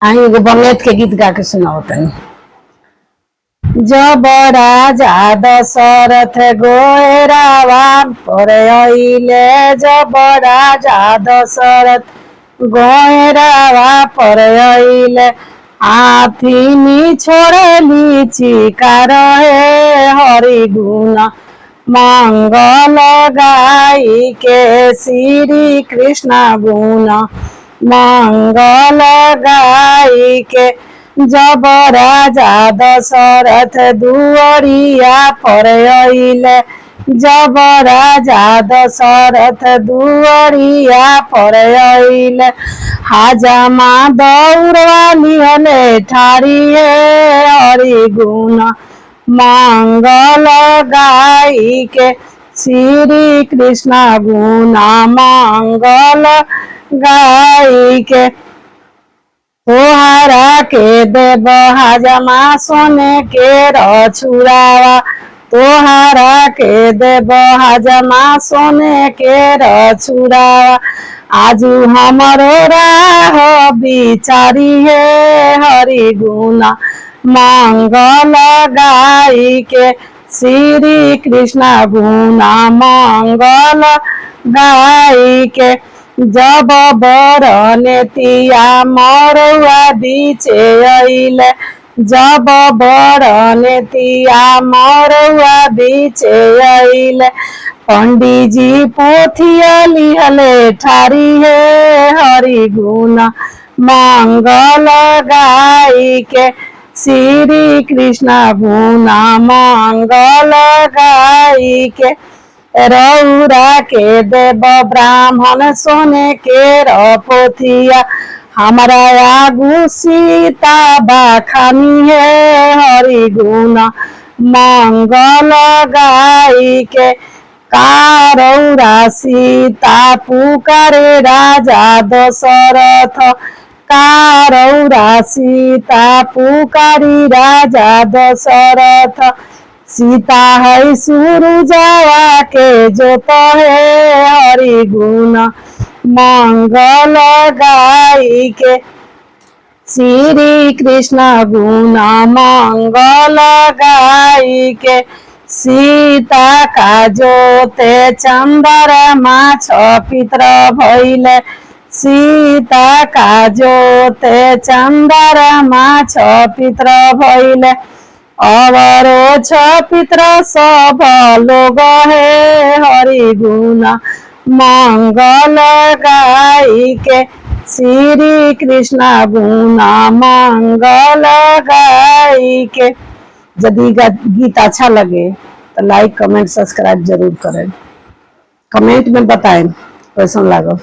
हाँ एगो बंगेत के गीत गा के सुनाओ तनी। जब राजा दशरथ गोएरावा पर अइले, जब राजा दशरथ गोएरावा पर अइले, हाथी छोड़ली चिकार हे हरि गुण मंगल गाई के श्री कृष्ण गुण मंगल गाई के। जब राजा दशरथ दुआरिया पर अइले, जब राजा दशरथ दुआरिया पर अइले, हाजमा दौड़वाली हले ठारी हे हरि गुण मंगल गाई के श्री कृष्ण गुण मंगल गाई के। तोहरा के देव हाजमा सोने के रछुरावा, तोहरा के देव हाजमा सोने के रछुरावा, आजू हमरो राह बिचारी हे हरि गुण मंगल गाई के श्री कृष्ण गुण मंगल गाई के। जब बर नेतिया मरुआ बीचे अइले, जब बर नेतिया मरुआ बीचे अइले, पंडित जी पोथिया लिहले ठारी हे हरि गुण मंगल गाई के श्री कृष्ण गुण मंगल गाई के। रौरा के देव ब्राह्मण सोने के रपोथिया, हमारा आगू सीता बाखानी है हरि गुण मंगल गाई के। रौरा सीता पुकारे राजा दशरथ, रौरा सीता पुकारी राजा दशरथ, सीता है सूरजवा के जोत है हरि गुण मंगल गाई के श्री कृष्ण गुण मंगल गाई के। सीता का जोते चंद्रमा पित्र भइले, सीता का जोते चंद्रमा पित्र भइले, अवरो पित्र सब लोग है हरि गुण मंगल गाई के श्री कृष्ण गुण मंगल गाई के। यदि गीत अच्छा लगे तो लाइक कमेंट सब्सक्राइब जरूर करें, कमेंट में बताएं कैसा लगा।